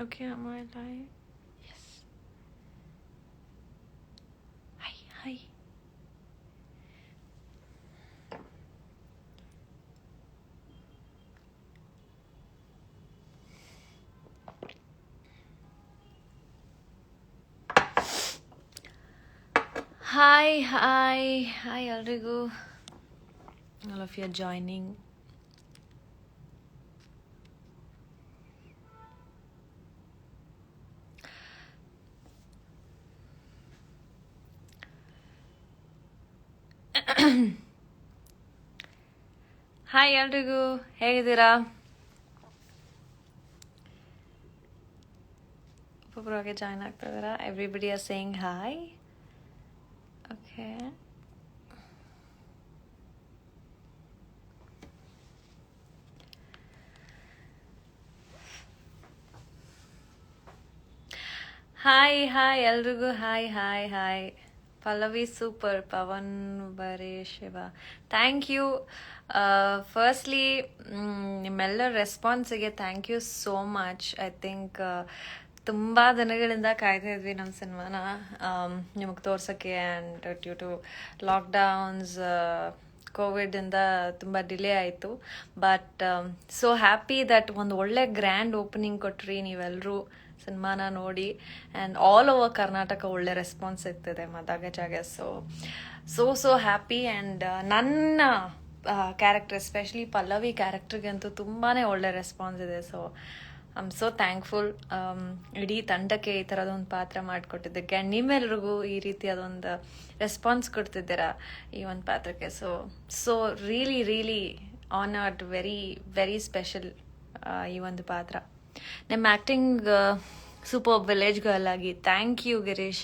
Okay, am I live? Yes. Hi, hi. Hi, hi, hi, Aldrigu. All of you are joining. Hi ಎಲ್ರಿಗೂ, ಹೇಗಿದ್ದೀರಾ? ಒಬ್ಬೊಬ್ಬರಾಗೆ join ಆಗ್ತಾ ಇದ್ದೀರಾ? Everybody are saying hi. Okay. Hi hi ಎಲ್ರಿಗೂ hi hi hi. Pallavi super, Pavan ಬರೇಶಿವ, thank you. Firstly ನಿಮ್ಮೆಲ್ಲರ ರೆಸ್ಪಾನ್ಸಿಗೆ thank you so much. I think ತುಂಬ ದಿನಗಳಿಂದ ಕಾಯ್ತಾ ಇದ್ವಿ ನಮ್ಮ ಸಿನಿಮಾನ ನಿಮಗೆ ತೋರ್ಸೋಕ್ಕೆ. ಆ್ಯಂಡ್ ಡ್ಯೂ ಟು ಲಾಕ್ಡೌನ್ಸ್, ಕೋವಿಡಿಂದ ತುಂಬ ಡಿಲೇ ಆಯಿತು. ಬಟ್ ಸೋ ಹ್ಯಾಪಿ ದಟ್ ಒಂದು ಒಳ್ಳೆ ಗ್ರ್ಯಾಂಡ್ ಓಪನಿಂಗ್ ಕೊಟ್ರಿ ನೀವೆಲ್ಲರೂ ಸಿನಿಮಾನ ನೋಡಿ. ಆ್ಯಂಡ್ ಆಲ್ ಓವರ್ ಕರ್ನಾಟಕ ಒಳ್ಳೆ ರೆಸ್ಪಾನ್ಸ್ ಸಿಗ್ತಿದೆ ಮದಾಗ ಜಾಗ. So happy. ಆ್ಯಂಡ್ ನನ್ನ ಕ್ಯಾರೆಕ್ಟರ್, ಎಸ್ಪೆಷಲಿ ಪಲ್ಲವಿ ಕ್ಯಾರೆಕ್ಟರ್ಗಂತೂ ತುಂಬಾ ಒಳ್ಳೆ ರೆಸ್ಪಾನ್ಸ್ ಇದೆ. So I am so thankful ಇಡೀ ತಂಡಕ್ಕೆ ಈ ಥರದೊಂದು ಪಾತ್ರ ಮಾಡಿಕೊಟ್ಟಿದ್ದಕ್ಕೆ. ಆ್ಯಂಡ್ ನಿಮ್ಮೆಲ್ರಿಗೂ ಈ ರೀತಿಯಾದೊಂದು ರೆಸ್ಪಾನ್ಸ್ ಕೊಡ್ತಿದ್ದೀರಾ ಈ ಒಂದು ಪಾತ್ರಕ್ಕೆ. So really honoured, very very special ಈ ಒಂದು ಪಾತ್ರ. ನಿಮ್ಮ ಆ್ಯಕ್ಟಿಂಗ್ ಸೂಪರ್, ವಿಲೇಜ್ ಗರ್ಲ್ ಆಗಿ. Thank you Girish.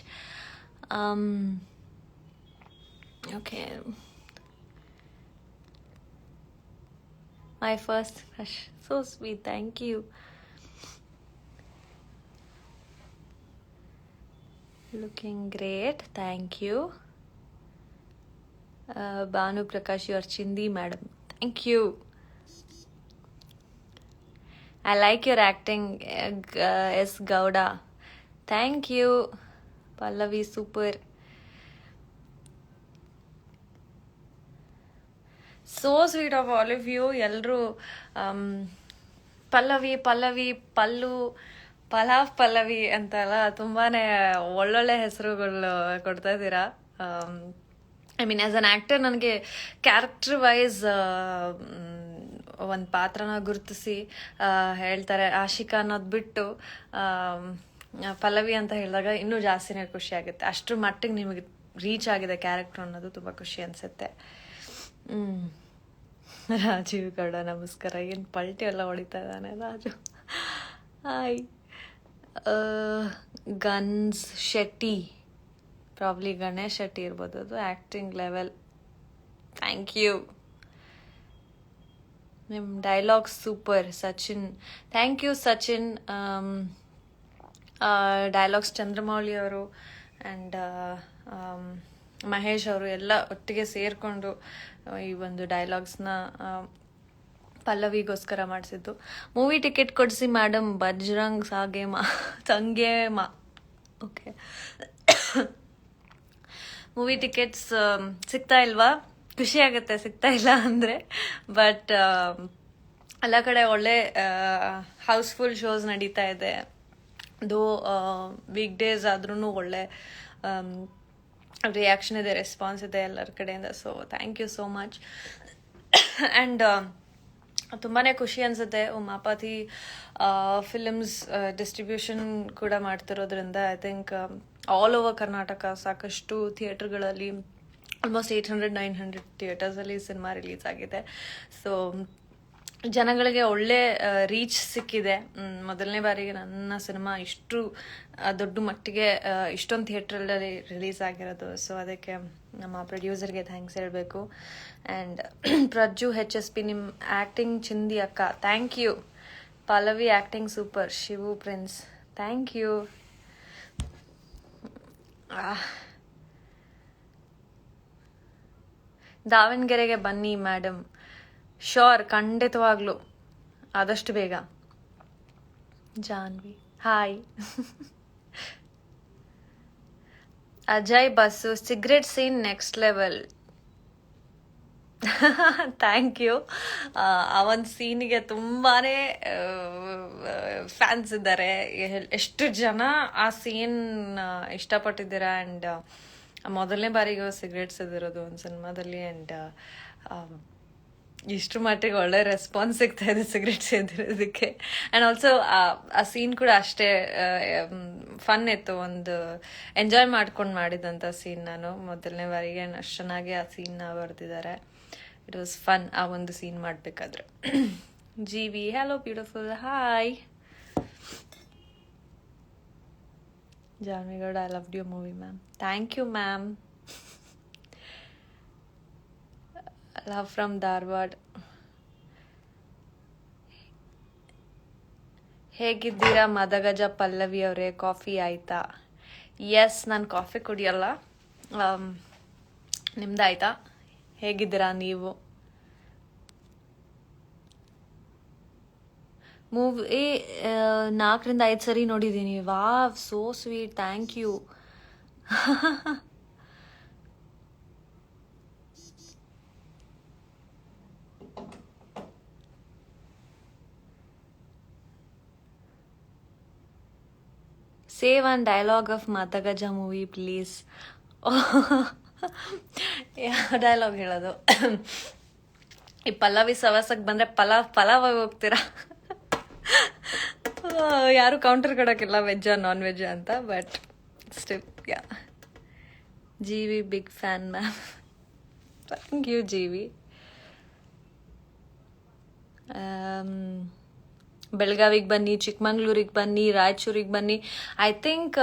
Okay, my first crush, so sweet, thank you. Looking great, thank you. Bhanu Prakash, you are ಚಿಂದಿ madam, thank you. I like your acting, S. Gowda. Thank you. Pallavi, super. So sweet of all of you. Ellaru Pallavi, Pallu, Pallavi antala ತುಂಬಾನೇ ಒಳ್ಳೊಳ್ಳೆ ಹೆಸರುಗಳು ಕೊಡ್ತಾ ಇದ್ದೀರಾ. I mean as an actor ನನಗೆ character wise ಒಂದು ಪಾತ್ರನ ಗುರುತಿಸಿ ಹೇಳ್ತಾರೆ ಆಶಿಕಾ ಅನ್ನೋದು ಬಿಟ್ಟು ಪಲ್ಲವಿ ಅಂತ ಹೇಳಿದಾಗ ಇನ್ನೂ ಜಾಸ್ತಿನೇ ಖುಷಿ ಆಗುತ್ತೆ. ಅಷ್ಟರ ಮಟ್ಟಿಗೆ ನಿಮಗೆ ರೀಚ್ ಆಗಿದೆ ಕ್ಯಾರೆಕ್ಟರ್ ಅನ್ನೋದು ತುಂಬ ಖುಷಿ ಅನಿಸುತ್ತೆ. ರಾಜೀವ್ ಗೌಡ, ನಮಸ್ಕಾರ. ಏನು ಪಲ್ಟಿ ಎಲ್ಲ ಹೊಡಿತಾ ಇದ್ದಾನೆ ರಾಜು. ಹಾಯ್. ಗನ್ಸ್ ಶೆಟ್ಟಿ, ಪ್ರಾಬ್ಲಿ ಗಣೇಶ್ ಶೆಟ್ಟಿ ಇರ್ಬೋದು, ಅದು ಆ್ಯಕ್ಟಿಂಗ್ ಲೆವೆಲ್. Thank you. ನಿಮ್ಮ dialogue super Sachin, thank you Sachin. Dialogues Chandramouli ಅವರು ಆ್ಯಂಡ್ ಮಹೇಶ್ ಅವರು ಎಲ್ಲ ಒಟ್ಟಿಗೆ ಸೇರಿಕೊಂಡು ಈ ಒಂದು ಡೈಲಾಗ್ಸ್ನ ಪಲ್ಲವಿಗೋಸ್ಕರ ಮಾಡಿಸಿದ್ದು. ಮೂವಿ ಟಿಕೆಟ್ ಕೊಡಿಸಿ ಮೇಡಮ್, ಬಜ್ರಂಗ್ ಸಂಗೇಮ. ಓಕೆ, ಮೂವಿ ಟಿಕೆಟ್ಸ್ ಸಿಗ್ತಾ ಇಲ್ವಾ? ಖುಷಿ ಆಗುತ್ತೆ ಸಿಗ್ತಾ ಇಲ್ಲ ಅಂದರೆ. ಬಟ್ ಎಲ್ಲ ಕಡೆ ಒಳ್ಳೆ ಹೌಸ್ಫುಲ್ ಶೋಸ್ ನಡೀತಾ ಇದೆ. ದೋ ವೀಕ್ ಡೇಸ್ ಆದ್ರೂ ಒಳ್ಳೆ ರಿಯಾಕ್ಷನ್ ಇದೆ, ರೆಸ್ಪಾನ್ಸ್ ಇದೆ ಎಲ್ಲರ ಕಡೆಯಿಂದ. So thank you so much. And ತುಂಬಾ ಖುಷಿ ಅನಿಸುತ್ತೆ. ಉಮಾಪತಿ ಫಿಲ್ಮ್ಸ್ ಡಿಸ್ಟ್ರಿಬ್ಯೂಷನ್ ಕೂಡ ಮಾಡ್ತಿರೋದ್ರಿಂದ I think all over Karnataka ಸಾಕಷ್ಟು ಥಿಯೇಟರ್ಗಳಲ್ಲಿ ಆಲ್ಮೋಸ್ಟ್ 800-900 ಥಿಯೇಟರ್ಸಲ್ಲಿ ಸಿನಿಮಾ ರಿಲೀಸ್ ಆಗಿದೆ. ಸೊ ಜನಗಳಿಗೆ ಒಳ್ಳೆ ರೀಚ್ ಸಿಕ್ಕಿದೆ. ಮೊದಲನೇ ಬಾರಿಗೆ ನನ್ನ ಸಿನಿಮಾ ಇಷ್ಟು ದೊಡ್ಡ ಮಟ್ಟಿಗೆ ಇಷ್ಟೊಂದು ಥಿಯೇಟ್ರಲ್ಲಿ ರಿಲೀಸ್ ಆಗಿರೋದು. ಸೊ ಅದಕ್ಕೆ ನಮ್ಮ ಪ್ರೊಡ್ಯೂಸರ್ಗೆ ಥ್ಯಾಂಕ್ಸ್ ಹೇಳಬೇಕು. ಆ್ಯಂಡ್ ಪ್ರಜ್ಜು HSP, ನಿಮ್ಮ ಆ್ಯಕ್ಟಿಂಗ್ ಚಿಂದಿ ಅಕ್ಕ, thank you. Pallavi acting super. Shivu Prince, thank you. ದಾವಣಗೆರೆಗೆ ಬನ್ನಿ ಮೇಡಮ್. ಶೋರ್, ಖಂಡಿತವಾಗ್ಲೂ ಆದಷ್ಟು ಬೇಗ. ಜಾನ್ವಿ, ಹಾಯ್. ಅಜಯ್ ಬಸ್ಸು cigarette scene next level. Thank you. ಆ ಒಂದು ಸೀನಿಗೆ ತುಂಬಾನೇ ಫ್ಯಾನ್ಸ್ ಇದ್ದಾರೆ. ಎಷ್ಟು ಜನ ಆ ಸೀನ್ ಇಷ್ಟಪಟ್ಟಿದ್ದೀರಾ. ಆ್ಯಂಡ್ ಮೊದಲನೇ ಬಾರಿಗೆ ಸಿಗರೇಟ್ ಸೇದಿರೋದು ಒಂದು ಸಿನಿಮಾದಲ್ಲಿ. ಆ್ಯಂಡ್ ಇಷ್ಟು ಮಟ್ಟಿಗೆ ಒಳ್ಳೆ ರೆಸ್ಪಾನ್ಸ್ ಸಿಗ್ತಾ ಇದೆ ಸಿಗರೇಟ್ ಸೇದಿರೋದಕ್ಕೆ. ಆ್ಯಂಡ್ ಆಲ್ಸೋ ಆ ಸೀನ್ ಕೂಡ ಅಷ್ಟೇ ಫನ್ ಇತ್ತು. ಒಂದು ಎಂಜಾಯ್ ಮಾಡ್ಕೊಂಡು ಮಾಡಿದಂಥ ಸೀನ್. ನಾನು ಮೊದಲನೇ ಬಾರಿಗೆ ಅಷ್ಟು ಚೆನ್ನಾಗಿ ಆ ಸೀನ್ನ ಬರೆದಿದ್ದಾರೆ. ಇಟ್ ವಾಸ್ ಫನ್ ಆ ಒಂದು ಸೀನ್ ಮಾಡಬೇಕಾದ್ರೆ. G V hello beautiful hi. Janvi Gowda I love you movie ma'am. Thank you ma'am. Love from Dharwad. ಹೇಗಿದ್ದೀರಾ ಮದಗಜ ಪಲ್ಲವಿ ಅವರೇ? ಕಾಫಿ ಆಯ್ತಾ? ಎಸ್, ನಾನು ಕಾಫಿ ಕುಡಿಯಲ್ಲ. ನಿಮ್ದಾಯ್ತಾ? ಹೇಗಿದ್ದೀರಾ ನೀವು? ಮೂವಿ 4-5 ಸರಿ ನೋಡಿದ್ದೀನಿ. Wow, so sweet, thank you. Say one dialogue of Madagaja movie, please. ಯಾವ ಡೈಲಾಗ್ ಹೇಳೋದು? ಈ ಪಲ್ಲವಿ ಸವಾಸಕ್ಕೆ ಬಂದರೆ ಪಲಾವ್ ಹೋಗ್ತೀರಾ? ಯಾರು ಕೌಂಟರ್ ಕೊಡೋಕ್ಕಿಲ್ಲ ವೆಜ್ಜಾ ನಾನ್ ವೆಜ್ ಅಂತ. But still yeah. G V big fan ma'am. Thank you G V. ಬೆಳಗಾವಿಗೆ ಬನ್ನಿ, ಚಿಕ್ಕಮಂಗ್ಳೂರಿಗೆ ಬನ್ನಿ, ರಾಯಚೂರಿಗೆ ಬನ್ನಿ. ಐ ಥಿಂಕ್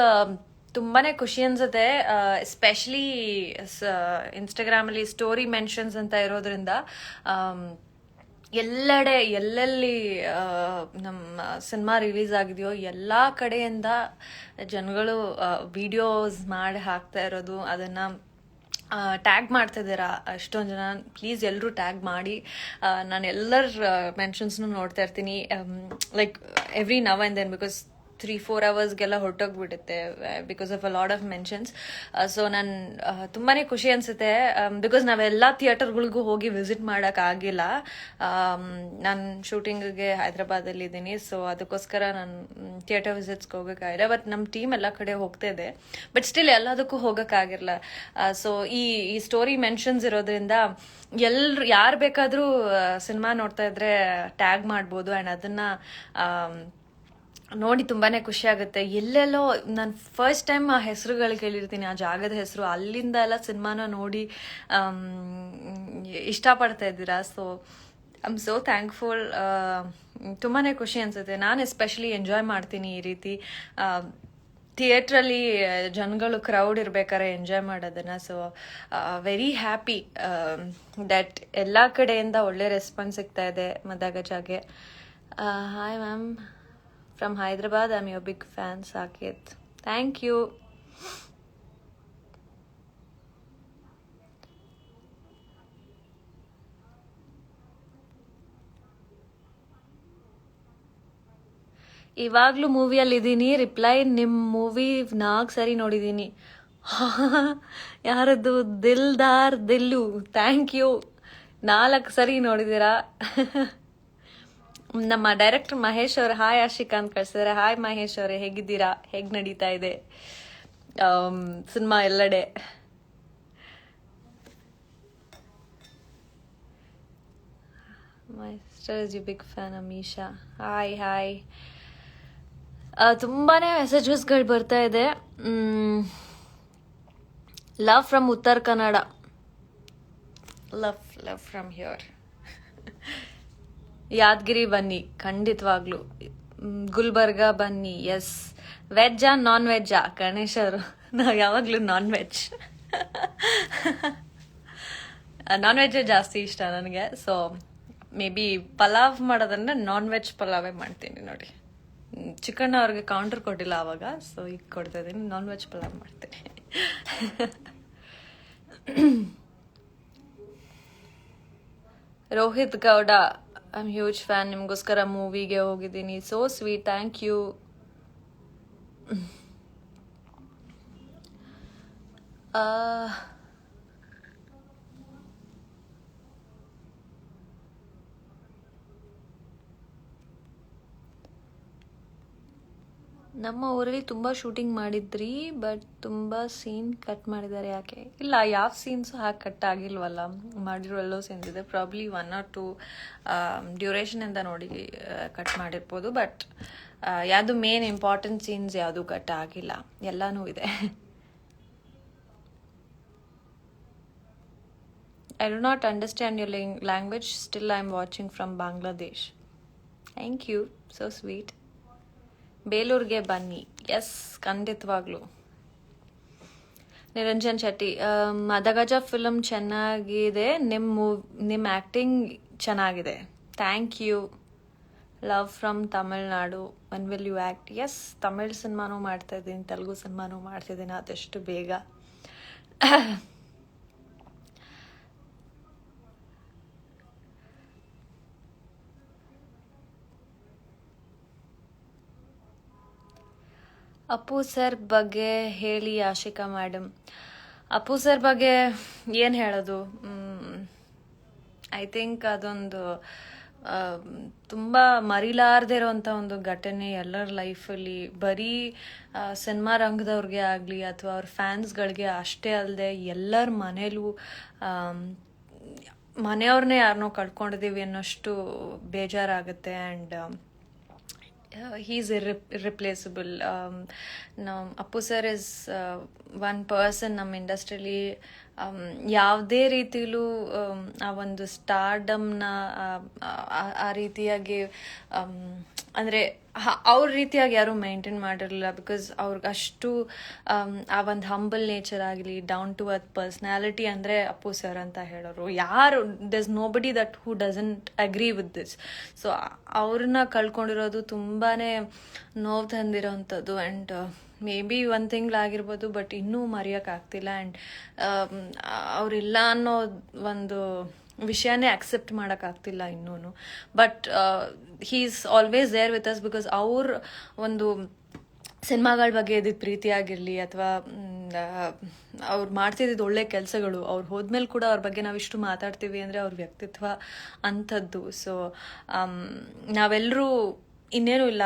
ತುಂಬಾ ಖುಷಿ ಅನ್ಸುತ್ತೆ. ಎಸ್ಪೆಷಲಿ ಇನ್ಸ್ಟಾಗ್ರಾಮಲ್ಲಿ ಸ್ಟೋರಿ ಮೆನ್ಷನ್ಸ್ ಅಂತ ಇರೋದ್ರಿಂದ ಎಲ್ಲೆಡೆ ಎಲ್ಲೆಲ್ಲಿ ನಮ್ಮ ಸಿನಿಮಾ ರಿಲೀಸ್ ಆಗಿದೆಯೋ ಎಲ್ಲ ಕಡೆಯಿಂದ ಜನಗಳು ವಿಡಿಯೋಸ್ ಮಾಡಿ ಹಾಕ್ತಾ ಇರೋದು, ಅದನ್ನು ಟ್ಯಾಗ್ ಮಾಡ್ತಿದ್ದೀರಾ ಅಷ್ಟೊಂದು ಜನ. ಪ್ಲೀಸ್ ಎಲ್ಲರೂ ಟ್ಯಾಗ್ ಮಾಡಿ. ನಾನು ಎಲ್ಲರ ಮೆನ್ಷನ್ಸ್ನು ನೋಡ್ತಾ ಇರ್ತೀನಿ, like every now and then, because 3-4 ಅವರ್ಸ್ಗೆಲ್ಲ ಹೊರಟೋಗ್ಬಿಡುತ್ತೆ because of a lot of mentions. So ನಾನು ತುಂಬಾ ಖುಷಿ ಅನಿಸುತ್ತೆ. ಬಿಕಾಸ್ ನಾವೆಲ್ಲ ಥಿಯೇಟರ್ಗಳಿಗೂ ಹೋಗಿ ವಿಸಿಟ್ ಮಾಡೋಕ್ಕಾಗಿಲ್ಲ. ನಾನು ಶೂಟಿಂಗಿಗೆ ಹೈದ್ರಾಬಾದಲ್ಲಿದ್ದೀನಿ. ಸೊ ಅದಕ್ಕೋಸ್ಕರ ನಾನು ಥಿಯೇಟರ್ ವಿಸಿಟ್ಸ್ಗೆ ಹೋಗೋಕ್ಕಾಗಿಲ್ಲ. ಬಟ್ ನಮ್ಮ ಟೀಮ್ ಎಲ್ಲ ಕಡೆ ಹೋಗ್ತಾ ಇದೆ. ಬಟ್ ಸ್ಟಿಲ್ ಎಲ್ಲದಕ್ಕೂ ಹೋಗೋಕ್ಕಾಗಿರಲ್ಲ. ಸೊ ಈ ಸ್ಟೋರಿ ಮೆನ್ಷನ್ಸ್ ಇರೋದ್ರಿಂದ ಯಾರು ಬೇಕಾದರೂ ಸಿನಿಮಾ ನೋಡ್ತಾ ಇದ್ರೆ ಟ್ಯಾಗ್ ಮಾಡ್ಬೋದು. ಆ್ಯಂಡ್ ಅದನ್ನು ನೋಡಿ ತುಂಬಾ ಖುಷಿ ಆಗುತ್ತೆ. ಎಲ್ಲೆಲ್ಲೋ ನಾನು ಫಸ್ಟ್ ಟೈಮ್ ಆ ಹೆಸರುಗಳು ಕೇಳಿರ್ತೀನಿ, ಆ ಜಾಗದ ಹೆಸರು. ಅಲ್ಲಿಂದ ಎಲ್ಲ ಸಿನಿಮಾನ ನೋಡಿ ಇಷ್ಟಪಡ್ತಾ ಇದ್ದೀರಾ. So I am so thankful. ತುಂಬಾ ಖುಷಿ ಅನಿಸುತ್ತೆ. ನಾನು ಎಸ್ಪೆಷಲಿ ಎಂಜಾಯ್ ಮಾಡ್ತೀನಿ ಈ ರೀತಿ ಥಿಯೇಟ್ರಲ್ಲಿ ಜನಗಳು ಕ್ರೌಡ್ ಇರ್ಬೇಕಾದ್ರೆ ಎಂಜಾಯ್ ಮಾಡೋದನ್ನು. ಸೊ ವೆರಿ ಹ್ಯಾಪಿ ದ್ಯಾಟ್ ಎಲ್ಲ ಕಡೆಯಿಂದ ಒಳ್ಳೆ ರೆಸ್ಪಾನ್ಸ್ ಸಿಗ್ತಾ ಇದೆ ಮದಗಜಾಗೆ. Hi ma'am from Hyderabad. I am your big fan Saketh. Thank you. ಇವಾಗಲೂ ಮೂವಿಯಲ್ಲಿದ್ದೀನಿ. ರಿಪ್ಲೈ ನಿಮ್ಮ ಮೂವಿ 4 ಸರಿ ನೋಡಿದ್ದೀನಿ. ಯಾರದ್ದು? ದಿಲ್ದಾರ್ ದಿಲ್ಲು. Thank you. 4 ಸರಿ ನೋಡಿದ್ದೀರಾ. ನಮ್ಮ ಡೈರೆಕ್ಟರ್ ಮಹೇಶ್ ಅವರು ಹಾಯ್ ಆಶಿಕಾ ಅಂತ ಕಳಿಸಿದ್ದಾರೆ. ಹಾಯ್ ಮಹೇಶ್ ಅವರೇ, ಹೇಗಿದ್ದೀರಾ? ಹೇಗೆ ನಡೀತಾ ಇದೆ ಸಿನಿಮಾ ಎಲ್ಲೆಡೆ? My sister is you big fan Amisha. Hi hi. ತುಂಬಾ ಮೆಸೇಜಸ್ಗಳು ಬರ್ತಾ ಇದೆ. Love from Uttara Kannada. Love from here. Yadagiri ಬನ್ನಿ ಖಂಡಿತವಾಗ್ಲು. ಗುಲ್ಬರ್ಗ ಬನ್ನಿ. ಎಸ್. ವೆಜ್ಜಾ ನಾನ್ ವೆಜ್ಜಾ? ಗಣೇಶ್ ಅವರು, ನಾವು ಯಾವಾಗಲೂ ನಾನ್ ವೆಜ್. ನಾನ್ ವೆಜ್ಜೇ ಜಾಸ್ತಿ ಇಷ್ಟ ನನಗೆ. ಸೊ ಮೇ ಬಿ ಪಲಾವ್ ಮಾಡೋದಂದ್ರೆ ನಾನ್ ವೆಜ್ ಪಲಾವೇ ಮಾಡ್ತೀನಿ ನೋಡಿ. ಚಿಕನ್ ಅವ್ರಿಗೆ ಕೌಂಟರ್ ಕೊಟ್ಟಿಲ್ಲ ಆವಾಗ, ಸೊ ಈಗ ಕೊಡ್ತಾ ಇದ್ದೀನಿ. ನಾನ್ ವೆಜ್ ಪಲಾವ್ ಮಾಡ್ತೀನಿ. Rohit Gowda, I am huge fan. ನಿಮಗೋಸ್ಕರ ಮೂವಿಗೆ ಹೋಗಿದ್ದೀನಿ. So sweet, thank you. ನಮ್ಮ ಊರಲ್ಲಿ ತುಂಬ ಶೂಟಿಂಗ್ ಮಾಡಿದ್ರಿ, ಬಟ್ ತುಂಬ ಸೀನ್ ಕಟ್ ಮಾಡಿದ್ದಾರೆ. ಯಾಕೆ? ಇಲ್ಲ, ಯಾವ ಸೀನ್ಸ್ ಹಾಕಿ ಕಟ್ ಆಗಿಲ್ವಲ್ಲ. ಮಾಡಿರೋ ಎಲ್ಲೋ ಸೀನ್ಸ್ ಇದೆ. ಪ್ರಾಬ್ಲಿ 1 or 2 ಡ್ಯೂರೇಷನಿಂದ ನೋಡಿ ಕಟ್ ಮಾಡಿರ್ಬೋದು. ಬಟ್ ಯಾವುದು ಮೇನ್ ಇಂಪಾರ್ಟೆಂಟ್ ಸೀನ್ಸ್ ಯಾವುದು ಕಟ್ ಆಗಿಲ್ಲ, ಎಲ್ಲನೂ ಇದೆ. I do not understand your language. Still, I'm watching from Bangladesh. Thank you. So sweet. ಬೇಲೂರಿಗೆ ಬನ್ನಿ. ಎಸ್, ಖಂಡಿತವಾಗ್ಲೂ. ನಿರಂಜನ್ ಶೆಟ್ಟಿ, ಮದಗಜ ಫಿಲಮ್ ಚೆನ್ನಾಗಿದೆ. ನಿಮ್ಮ ಆ್ಯಕ್ಟಿಂಗ್ ಚೆನ್ನಾಗಿದೆ. Thank you. Love from Tamil Nadu. When will you act? Yes, Tamil ಸಿನಿಮಾನೂ ಮಾಡ್ತಾಯಿದ್ದೀನಿ, ತೆಲುಗು ಸಿನಿಮಾನೂ ಮಾಡ್ತಿದ್ದೀನಿ, ಆದಷ್ಟು ಬೇಗ. ಅಪ್ಪು ಸರ್ ಬಗ್ಗೆ ಹೇಳಿ ಆಶಿಕಾ ಮೇಡಮ್. ಅಪ್ಪು ಸರ್ ಬಗ್ಗೆ ಏನು ಹೇಳೋದು? ಐ ಥಿಂಕ್ ಅದೊಂದು ತುಂಬ ಮರಿಲಾರದೇ ಇರೋವಂಥ ಒಂದು ಘಟನೆ ಎಲ್ಲರ ಲೈಫಲ್ಲಿ. ಬರೀ ಸಿನಿಮಾ ರಂಗದವ್ರಿಗೆ ಆಗಲಿ ಅಥವಾ ಅವ್ರ ಫ್ಯಾನ್ಸ್ಗಳಿಗೆ ಅಷ್ಟೇ ಅಲ್ಲದೆ ಎಲ್ಲರ ಮನೇಲೂ ಮನೆಯವ್ರನ್ನೇ ಯಾರನ್ನೋ ಕಳ್ಕೊಂಡಿದ್ದೀವಿ ಅನ್ನೋಷ್ಟು ಬೇಜಾರಾಗುತ್ತೆ. And he's irreplaceable. Appu sir is one person ನಮ್ಮ ಇಂಡಸ್ಟ್ರಿಲಿ ಯಾವುದೇ ರೀತಿಲೂ ಆ ಒಂದು ಸ್ಟಾರ್ಡಮ್ನ ಆ ರೀತಿಯಾಗಿ ಅಂದರೆ ಅವ್ರ ರೀತಿಯಾಗಿ ಯಾರೂ ಮೇಂಟೈನ್ ಮಾಡಿರಲಿಲ್ಲ. ಬಿಕಾಸ್ ಅವ್ರಿಗೆ ಅಷ್ಟು ಆ ಒಂದು ಹಂಬಲ್ ನೇಚರ್ ಆಗಲಿ, ಡೌನ್ ಟು ಅರ್ತ್ ಪರ್ಸ್ನಾಲಿಟಿ ಅಂದರೆ ಅಪ್ಪು ಸರ್ ಅಂತ ಹೇಳೋರು. ಯಾರು ದಸ್ ನೋ ಬಡಿ that who doesn't agree with this. So ಅವ್ರನ್ನ ಕಳ್ಕೊಂಡಿರೋದು ತುಂಬಾ ನೋವು ತಂದಿರೋವಂಥದ್ದು. ಆ್ಯಂಡ್ ಮೇ ಬಿ 1 ತಿಂಗಳಾಗಿರ್ಬೋದು, ಬಟ್ ಇನ್ನೂ ಮರೆಯೋಕ್ಕಾಗ್ತಿಲ್ಲ. ಆ್ಯಂಡ್ ಅವರಿಲ್ಲ ಅನ್ನೋ ಒಂದು ವಿಷಯನೇ ಅಕ್ಸೆಪ್ಟ್ ಮಾಡೋಕ್ಕಾಗ್ತಿಲ್ಲ ಇನ್ನೂ. But he is always there with us. Because ಅವ್ರ ಒಂದು ಸಿನಿಮಾಗಳ ಬಗ್ಗೆ ಇದ್ದಿದ್ದು ಪ್ರೀತಿ ಆಗಿರಲಿ ಅಥವಾ ಅವ್ರು ಮಾಡ್ತಿದ್ದಿದ್ದು ಒಳ್ಳೆ ಕೆಲಸಗಳು, ಅವ್ರು ಹೋದ್ಮೇಲೆ ಕೂಡ ಅವ್ರ ಬಗ್ಗೆ ನಾವಿಷ್ಟು ಮಾತಾಡ್ತೀವಿ ಅಂದರೆ ಅವ್ರ ವ್ಯಕ್ತಿತ್ವ ಅಂಥದ್ದು. ಸೊ ನಾವೆಲ್ಲರೂ ಇನ್ನೇನು ಇಲ್ಲ,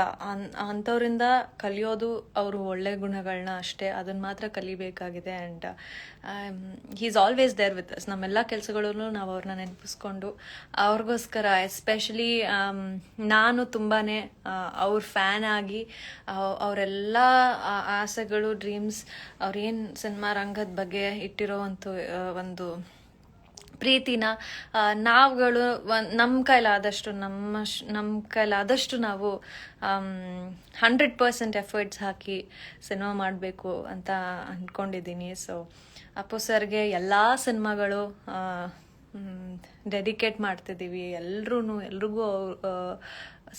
ಅಂಥವ್ರಿಂದ ಕಲಿಯೋದು ಅವರು ಒಳ್ಳೆ ಗುಣಗಳನ್ನ ಅಷ್ಟೇ, ಅದನ್ನು ಮಾತ್ರ ಕಲಿಬೇಕಾಗಿದೆ. And he is always there with us. ನಮ್ಮೆಲ್ಲ ಕೆಲಸಗಳಲ್ಲೂ ನಾವು ಅವ್ರನ್ನ ನೆನಪಿಸ್ಕೊಂಡು ಅವ್ರಿಗೋಸ್ಕರ ಎಸ್ಪೆಷಲಿ ನಾನು ತುಂಬಾ ಅವ್ರ ಫ್ಯಾನ್ ಆಗಿ ಅವರೆಲ್ಲ ಆಸೆಗಳು, ಡ್ರೀಮ್ಸ್, ಅವ್ರೇನು ಸಿನಿಮಾ ರಂಗದ ಬಗ್ಗೆ ಇಟ್ಟಿರೋವಂಥ ಒಂದು ಪ್ರೀತಿನ ನಾವುಗಳು ನಮ್ಮ ಕೈಲಾದಷ್ಟು ನಾವು 100% ಎಫರ್ಟ್ಸ್ ಹಾಕಿ ಸಿನಿಮಾ ಮಾಡಬೇಕು ಅಂತ ಅಂದ್ಕೊಂಡಿದ್ದೀನಿ. ಸೊ ಅಪ್ಪು ಸರ್ಗೆ ಎಲ್ಲ ಸಿನಿಮಾಗಳು ಡೆಡಿಕೇಟ್ ಮಾಡ್ತಿದ್ದೀವಿ. ಎಲ್ರಿಗೂ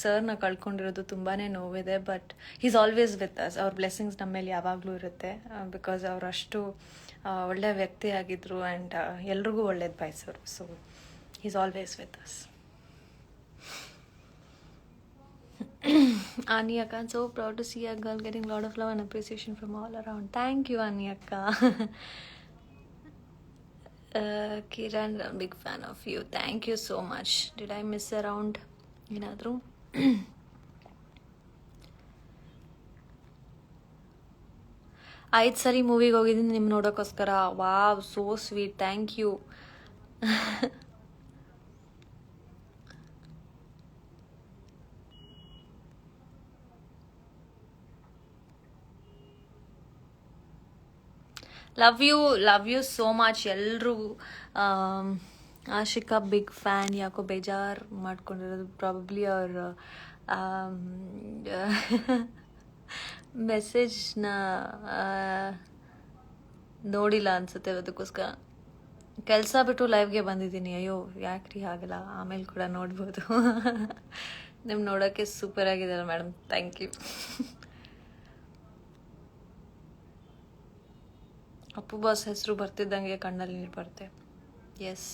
ಸರ್ನ ಕಳ್ಕೊಂಡಿರೋದು ತುಂಬಾ ನೋವಿದೆ. But is always with us. ಅವ್ರ ಬ್ಲೆಸ್ಸಿಂಗ್ಸ್ ನಮ್ಮ ಮೇಲೆ ಯಾವಾಗಲೂ ಇರುತ್ತೆ. ಬಿಕಾಸ್ ಅವರಷ್ಟು ಒಳ್ಳೆ ವ್ಯಕ್ತಿ ಆಗಿದ್ರು. ಆ್ಯಂಡ್ ಎಲ್ರಿಗೂ ಒಳ್ಳೇದು ಬಯಸೋರು. So is always with us. Ani Akka, I'm so proud to see a girl getting a lot of love and appreciation from all around. Thank you, Ani Akka. Kiran, I'm a big fan of you. Thank you so much. Did I miss around ಏನಾದರೂ? ಸರಿ ಮೂವಿಗೆ ಹೋಗಿದ್ದೀನಿ ನಿಮ್ಮ ನೋಡೋಕ್ಕೋಸ್ಕರ. Wow, so sweet. Thank you. Love you so much ಎಲ್ರಿಗೂ. Ashika big fan. ಯಾಕೋ ಬೇಜಾರು ಮಾಡ್ಕೊಂಡಿರೋದು ಪ್ರಾಬಬ್ಲಿ ಅವ್ರ ಮೆಸೇಜ್ನ ನೋಡಿಲ್ಲ ಅನ್ಸುತ್ತೆ. ಅದಕ್ಕೋಸ್ಕರ ಕೆಲಸ ಬಿಟ್ಟು ಲೈವ್ಗೆ ಬಂದಿದ್ದೀನಿ. ಅಯ್ಯೋ ಯಾಕ್ರಿ ಹಾಗೆಲ್ಲ, ಆಮೇಲೆ ಕೂಡ ನೋಡ್ಬೋದು. ನಿಮ್ಮ ನೋಡೋಕ್ಕೆ ಸೂಪರ್ ಆಗಿದ್ದಾರೆ madam. Thank you. Appu boss ಹೆಸರು ಬರ್ತಿದ್ದಂಗೆ ಕಣ್ಣಲ್ಲಿ ನೀರು ಬರುತ್ತೆ. ಎಸ್,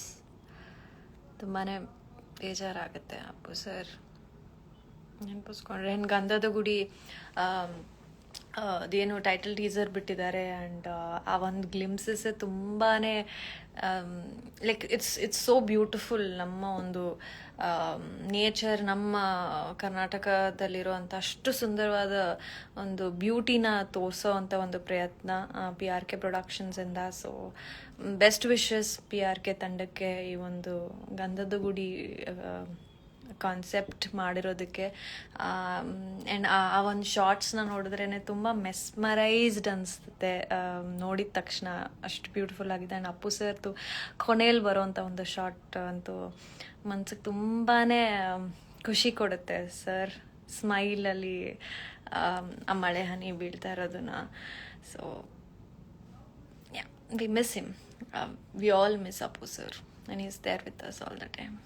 ತುಂಬಾ ಬೇಜಾರಾಗುತ್ತೆ ಅಪ್ಪು ಸರ್ ನೆನಪಿಸ್ಕೊಂಡ್ರೆ. ಗಂಧದ ಗುಡಿ ಅದೇನು ಟೈಟಲ್ ಟೀಸರ್ ಬಿಟ್ಟಿದ್ದಾರೆ ಆ್ಯಂಡ್ ಆ ಒಂದು ಗ್ಲಿಮ್ಸಸ್ ತುಂಬಾ ಲೈಕ್ ಇಟ್ಸ್ ಸೋ ಬ್ಯೂಟಿಫುಲ್. ನಮ್ಮ ಒಂದು ನೇಚರ್, ನಮ್ಮ ಕರ್ನಾಟಕದಲ್ಲಿರುವಂಥ ಅಷ್ಟು ಸುಂದರವಾದ ಒಂದು ಬ್ಯೂಟಿನ ತೋರಿಸೋ ಅಂಥ ಒಂದು ಪ್ರಯತ್ನ PRK ಪ್ರೊಡಕ್ಷನ್ಸಿಂದ. ಸೊ ಬೆಸ್ಟ್ ವಿಶಸ್ PRK ತಂಡಕ್ಕೆ ಈ ಒಂದು ಗಂಧದ ಗುಡಿ ಕಾನ್ಸೆಪ್ಟ್ ಮಾಡಿರೋದಕ್ಕೆ. ಆ್ಯಂಡ್ ಆ ಒಂದು ಶಾರ್ಟ್ಸ್ನ ನೋಡಿದ್ರೇ ತುಂಬ ಮೆಸ್ಮರೈಸ್ಡ್ ಅನಿಸುತ್ತೆ ನೋಡಿದ ತಕ್ಷಣ. ಅಷ್ಟು ಬ್ಯೂಟಿಫುಲ್ ಆಗಿದೆ. ಆ್ಯಂಡ್ ಅಪ್ಪು ಸರ್ದು ಕೊನೆಯಲ್ಲಿ ಬರೋವಂಥ ಒಂದು ಶಾರ್ಟ್ ಅಂತೂ ಮನ್ಸಿಗೆ ತುಂಬಾ ಖುಷಿ ಕೊಡುತ್ತೆ. ಸರ್ ಸ್ಮೈಲಲ್ಲಿ ಆ ಮಳೆ ಹನಿ ಬೀಳ್ತಾ ಇರೋದನ್ನ. So we miss him. We all miss Appu sir and is there with us all the time.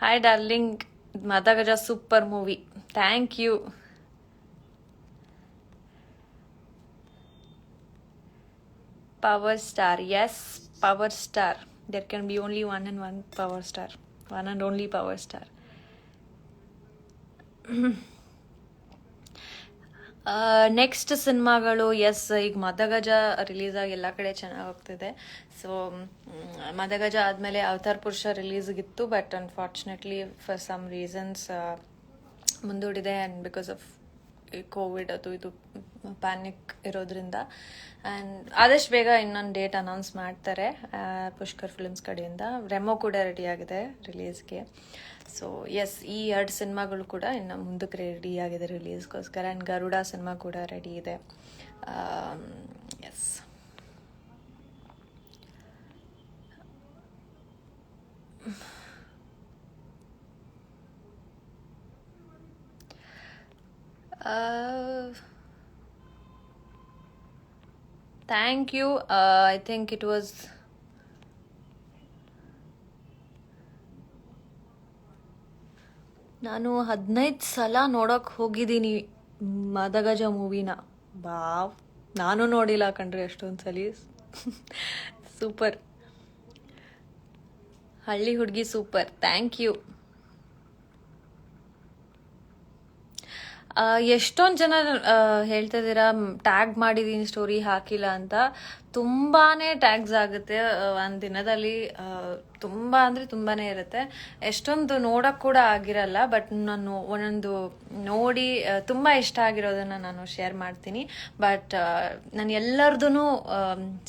Hi darling, Madagaja super movie. Thank you. Power star, yes, power star. There can be only one and one power star. One and only power star. Next ಸಿನಿಮಾಗಳು S, ಈಗ ಮದಗಜ release ಆಗಿ ಎಲ್ಲ ಕಡೆ ಚೆನ್ನಾಗಿ ಹೋಗ್ತಿದೆ. So ಮದಗಜ ಆದಮೇಲೆ ಅವತಾರ್ ಪುರುಷ ರಿಲೀಸ್ಗಿತ್ತು, but unfortunately for some reasons ಮುಂದೂಡಿದೆ. ಆ್ಯಂಡ್ ಬಿಕಾಸ್ ಆಫ್ ಕೋವಿಡ್ ಅದು ಇದು ಪ್ಯಾನಿಕ್ ಇರೋದ್ರಿಂದ. ಆ್ಯಂಡ್ ಆದಷ್ಟು ಬೇಗ ಇನ್ನೊಂದು ಡೇಟ್ ಅನೌನ್ಸ್ ಮಾಡ್ತಾರೆ ಪುಷ್ಕರ್ ಫಿಲ್ಮ್ಸ್ ಕಡೆಯಿಂದ. ರೆಮೋ ಕೂಡ ರೆಡಿಯಾಗಿದೆ ರಿಲೀಸ್ಗೆ. ಸೊ ಎಸ್, ಈ 2 ಸಿನಿಮಾಗಳು ಕೂಡ ಇನ್ನು ಮುಂದಕ್ಕೆ ರೆಡಿ ಆಗಿದೆ ರಿಲೀಸ್ಗೋಸ್ಕರ. ಆ್ಯಂಡ್ ಗರುಡ ಸಿನಿಮಾ ಕೂಡ ರೆಡಿ ಇದೆ. Yes, thank you. I think it was ನಾನು 15 ಸಲ ನೋಡೋಕೆ ಹೋಗಿದ್ದೀನಿ ಮದಗಜ ಮೂವಿನ. ಬಾವ್, ನಾನು ನೋಡಿಲ್ಲ ಕಣ್ರಿ ಅಷ್ಟೊಂದು ಸಲ. ಸೂಪರ್, ಹಳ್ಳಿ ಹುಡುಗಿ ಸೂಪರ್. Thank you. ಎಷ್ಟೊಂದು ಜನ ಹೇಳ್ತಾ ಇದ್ದೀರಾ ಟ್ಯಾಗ್ ಮಾಡಿದ್ದೀನಿ ಸ್ಟೋರಿ ಹಾಕಿಲ್ಲ ಅಂತ. ತುಂಬಾ ಟ್ಯಾಗ್ಸ್ ಆಗುತ್ತೆ ಒಂದು ದಿನದಲ್ಲಿ. ತುಂಬ ಅಂದರೆ ತುಂಬಾ ಇರುತ್ತೆ. ಎಷ್ಟೊಂದು ನೋಡೋಕ್ಕೆ ಕೂಡ ಆಗಿರಲ್ಲ. ಬಟ್ ನಾನು ಒಂದೊಂದು ನೋಡಿ ತುಂಬ ಇಷ್ಟ ಆಗಿರೋದನ್ನು ನಾನು ಶೇರ್ ಮಾಡ್ತೀನಿ. ಬಟ್ ನಾನು ಎಲ್ಲರದೂ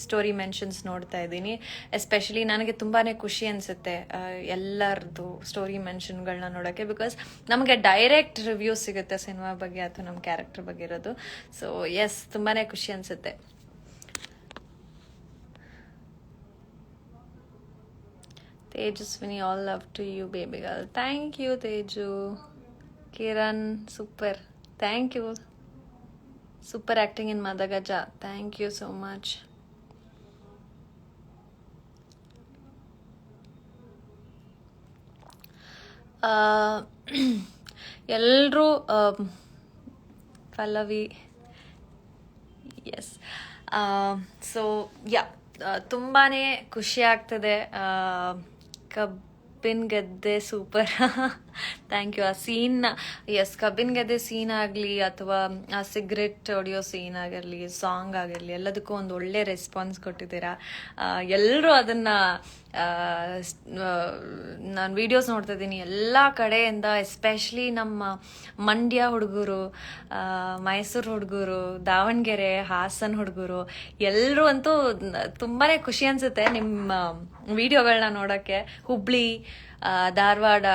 ಸ್ಟೋರಿ ಮೆನ್ಷನ್ಸ್ ನೋಡ್ತಾ ಇದ್ದೀನಿ. ಎಸ್ಪೆಷಲಿ ನನಗೆ ತುಂಬಾ ಖುಷಿ ಅನಿಸುತ್ತೆ ಎಲ್ಲರದ್ದು ಸ್ಟೋರಿ ಮೆನ್ಷನ್ಗಳನ್ನ ನೋಡೋಕ್ಕೆ. ಬಿಕಾಸ್ ನಮಗೆ ಡೈರೆಕ್ಟ್ ರಿವ್ಯೂ ಸಿಗುತ್ತೆ ಸಿನಿಮಾ ಬಗ್ಗೆ ಅಥವಾ ನಮ್ಮ ಕ್ಯಾರೆಕ್ಟರ್ ಬಗ್ಗೆ ಇರೋದು. ಸೊ ಎಸ್, ತುಂಬಾ ಖುಷಿ ಅನಿಸುತ್ತೆ. Tejaswini, all love to you, baby girl. Thank you, Teju. Kiran, super. Thank you. Super acting in Madagaja. Thank you so much. ಎಲ್ಲರೂ ಪಲ್ಲವಿ, ಎಸ್. ಸೊ ಯಾ, ತುಂಬಾ ಖುಷಿ ಆಗ್ತದೆ. ಕಬ್ಬಿನ ಗದ್ದೆ ಸೂಪರ್. Thank you. ಆ ಸೀನ್, ಎಸ್, ಕಬ್ಬಿನ ಗದ್ದೆ ಸೀನ್ ಆಗಲಿ ಅಥವಾ ಆ ಸಿಗರೆಟ್ ಹೊಡೆಯೋ ಸೀನ್ ಆಗಿರಲಿ, ಸಾಂಗ್ ಆಗಿರಲಿ, ಎಲ್ಲದಕ್ಕೂ ಒಂದು ಒಳ್ಳೆ ರೆಸ್ಪಾನ್ಸ್ ಕೊಟ್ಟಿದ್ದೀರಾ. ಎಲ್ಲರೂ ಅದನ್ನು ನಾನು ವೀಡಿಯೋಸ್ ನೋಡ್ತಾ ಇದ್ದೀನಿ ಎಲ್ಲ ಕಡೆಯಿಂದ. ಎಸ್ಪೆಷಲಿ ನಮ್ಮ ಮಂಡ್ಯ ಹುಡುಗರು, ಮೈಸೂರು ಹುಡುಗರು, ದಾವಣಗೆರೆ, ಹಾಸನ ಹುಡುಗರು ಎಲ್ಲರೂ ಅಂತೂ ತುಂಬಾ ಖುಷಿ ಅನಿಸುತ್ತೆ ನಿಮ್ಮ ವಿಡಿಯೋಗಳನ್ನ ನೋಡೋಕ್ಕೆ. ಹುಬ್ಳಿ, ಧಾರವಾಡ,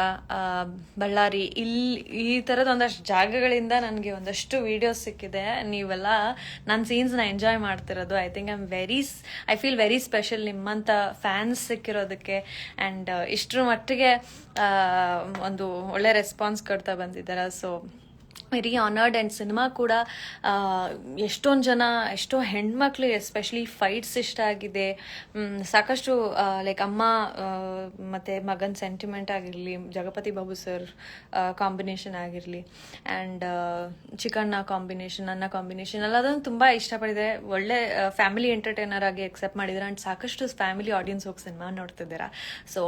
ಬಳ್ಳಾರಿ, ಈ ಥರದ ಒಂದಷ್ಟು ಜಾಗಗಳಿಂದ ನನಗೆ ಒಂದಷ್ಟು ವಿಡಿಯೋಸ್ ಸಿಕ್ಕಿದೆ. ನೀವೆಲ್ಲ ನನ್ನ ಸೀನ್ಸ್ನ ಎಂಜಾಯ್ ಮಾಡ್ತಿರೋದು. I think I feel very special ನಿಮ್ಮಂಥ ಫ್ಯಾನ್ಸ್ ಸಿಕ್ಕಿರೋದಕ್ಕೆ. ಆ್ಯಂಡ್ ಇಷ್ಟರ ಮಟ್ಟಿಗೆ ಒಂದು ಒಳ್ಳೆ ರೆಸ್ಪಾನ್ಸ್ ಕೊಡ್ತಾ ಬಂದಿದ್ದಾರೆ. So very honoured. And cinema ಕೂಡ ಎಷ್ಟೊಂದು ಜನ, ಎಷ್ಟೋ ಹೆಣ್ಮಕ್ಳು ಎಸ್ಪೆಷಲಿ ಫೈಟ್ಸ್ ಇಷ್ಟ ಆಗಿದೆ. ಸಾಕಷ್ಟು ಲೈಕ್ ಅಮ್ಮ ಮತ್ತು ಮಗನ ಸೆಂಟಿಮೆಂಟ್ ಆಗಿರಲಿ, ಜಗಪತಿ ಬಾಬು ಸರ್ ಕಾಂಬಿನೇಷನ್ ಆಗಿರಲಿ, ಆ್ಯಂಡ್ ಚಿಕಣ್ಣ ಕಾಂಬಿನೇಷನ್, ನನ್ನ ಕಾಂಬಿನೇಷನ್ ಎಲ್ಲದನ್ನು ತುಂಬ ಇಷ್ಟಪಟ್ಟಿದೆ. ಒಳ್ಳೆ ಫ್ಯಾಮಿಲಿ ಎಂಟರ್ಟೈನರ್ ಆಗಿ ಎಕ್ಸೆಪ್ಟ್ ಮಾಡಿದ್ದಾರೆ. ಆ್ಯಂಡ್ ಸಾಕಷ್ಟು ಫ್ಯಾಮಿಲಿ ಆಡಿಯನ್ಸ್ ಹೋಗಿ ಸಿನಿಮಾ ನೋಡ್ತಿದ್ದೀರಾ. ಸೊ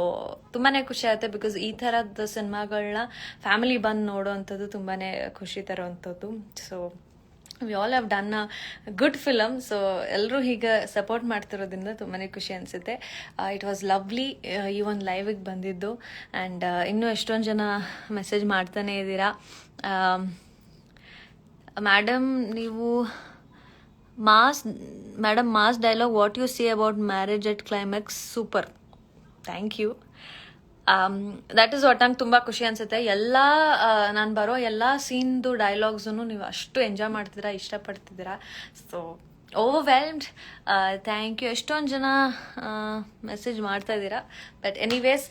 ತುಂಬಾ ಖುಷಿ ಆಗುತ್ತೆ. ಬಿಕಾಸ್ ಈ ಥರದ ಸಿನಿಮಾಗಳನ್ನ ಫ್ಯಾಮಿಲಿ ಬಂದು ನೋಡೋ ಅಂಥದ್ದು ತುಂಬಾ ಖುಷಿ ತರೋವಂಥದ್ದು. So we all have done a good film. So ಎಲ್ಲರೂ ಹೀಗೆ ಸಪೋರ್ಟ್ ಮಾಡ್ತಿರೋದ್ರಿಂದ ತುಂಬಾ ಖುಷಿ ಅನಿಸುತ್ತೆ. ಇಟ್ ವಾಸ್ ಲವ್ಲಿ ಈ ಒಂದು ಲೈವಿಗೆ ಬಂದಿದ್ದು. ಆ್ಯಂಡ್ ಇನ್ನೂ ಎಷ್ಟೊಂದು ಜನ ಮೆಸೇಜ್ ಮಾಡ್ತಾನೆ ಇದ್ದೀರಾ. ಮೇಡಮ್ ನೀವು mass dialogue what you see about marriage at climax super. Thank you. That is what ನಂಗೆ ತುಂಬ ಖುಷಿ ಅನಿಸುತ್ತೆ. ಎಲ್ಲ ನಾನು ಬರೋ ಎಲ್ಲ ಸೀನ್ದು ಡೈಲಾಗ್ಸನ್ನು ನೀವು ಅಷ್ಟು ಎಂಜಾಯ್ ಮಾಡ್ತಿದ್ದೀರಾ, ಇಷ್ಟಪಡ್ತಿದ್ದೀರಾ. So overwhelmed. Thank you. ಎಷ್ಟೊಂದು ಜನ ಮೆಸೇಜ್ ಮಾಡ್ತಾ ಇದ್ದೀರಾ. But anyways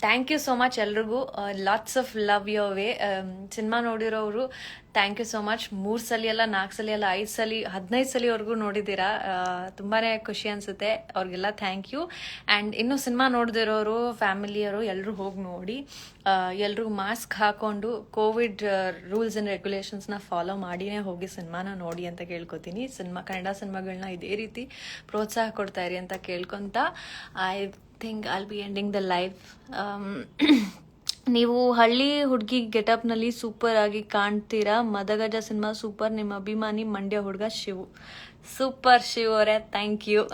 thank you so much ಎಲ್ರಿಗೂ. Lots of love your way. Cinema ನೋಡಿರೋರು ಥ್ಯಾಂಕ್ ಯು ಸೋ ಮಚ್. 3 ಸಲ ಅಲ್ಲ, 4 ಸಲ ಅಲ್ಲ, 5 ಸಲ 15 ಸಲಿವರೆಗೂ ನೋಡಿದ್ದೀರಾ. ತುಂಬಾ ಖುಷಿ ಅನಿಸುತ್ತೆ. ಅವ್ರಿಗೆಲ್ಲ ಥ್ಯಾಂಕ್ ಯು. ಆ್ಯಂಡ್ ಇನ್ನೂ ಸಿನಿಮಾ ನೋಡಿದಿರೋರು, ಫ್ಯಾಮಿಲಿಯವರು ಎಲ್ಲರೂ ಹೋಗಿ ನೋಡಿ. ಎಲ್ರಿಗೂ ಮಾಸ್ಕ್ ಹಾಕೊಂಡು ಕೋವಿಡ್ ರೂಲ್ಸ್ ಆ್ಯಂಡ್ ರೆಗ್ಯುಲೇಷನ್ಸ್ನ ಫಾಲೋ ಮಾಡಿನೇ ಹೋಗಿ ಸಿನಿಮಾನ ನೋಡಿ ಅಂತ ಕೇಳ್ಕೊತೀನಿ. ಕನ್ನಡ ಸಿನಿಮಾಗಳನ್ನ ಇದೇ ರೀತಿ ಪ್ರೋತ್ಸಾಹ ಕೊಡ್ತಾ ಇರಿ ಅಂತ ಕೇಳ್ಕೊತ I think I'll be ending the life. ನೀವು ಹಳ್ಳಿ ಹುಡುಗಿ ಗೆಟಪ್ನಲ್ಲಿ ಸೂಪರ್ ಆಗಿ ಕಾಣ್ತೀರಾ. ಮದಗಜ ಸಿನಿಮಾ ಸೂಪರ್. ನಿಮ್ಮ ಅಭಿಮಾನಿ ಮಂಡ್ಯ ಹುಡುಗ ಶಿವು. ಸೂಪರ್ ಶಿವ್ ಅವರೇ, ಥ್ಯಾಂಕ್ ಯು.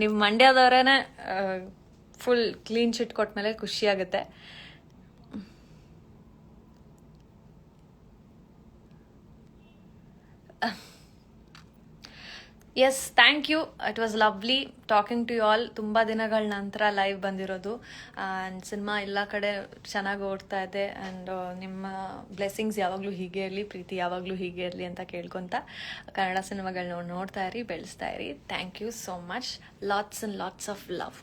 ನೀವು ಮಂಡ್ಯದವರೇ ಫುಲ್ ಕ್ಲೀನ್ ಶೀಟ್ ಕೊಟ್ಮೇಲೆ ಖುಷಿ ಆಗುತ್ತೆ. Yes, thank you. It was lovely talking to you all. ತುಂಬ ದಿನಗಳ ನಂತರ ಲೈವ್ ಬಂದಿರೋದು. ಆ್ಯಂಡ್ ಸಿನಿಮಾ ಎಲ್ಲ ಕಡೆ ಚೆನ್ನಾಗಿ ಓಡ್ತಾ ಇದೆ. ಆ್ಯಂಡ್ ನಿಮ್ಮ ಬ್ಲೆಸ್ಸಿಂಗ್ಸ್ ಯಾವಾಗಲೂ ಹೀಗೆ ಇರಲಿ, ಪ್ರೀತಿ ಯಾವಾಗಲೂ ಹೀಗೆ ಇರಲಿ ಅಂತ ಕೇಳ್ಕೊತ ಕನ್ನಡ ಸಿನಿಮಾಗಳನ್ನ ನೋಡ್ತಾ ಇರಿ, ಬೆಳೆಸ್ತಾ ಇರಿ. Thank you so much. Lots and lots of love.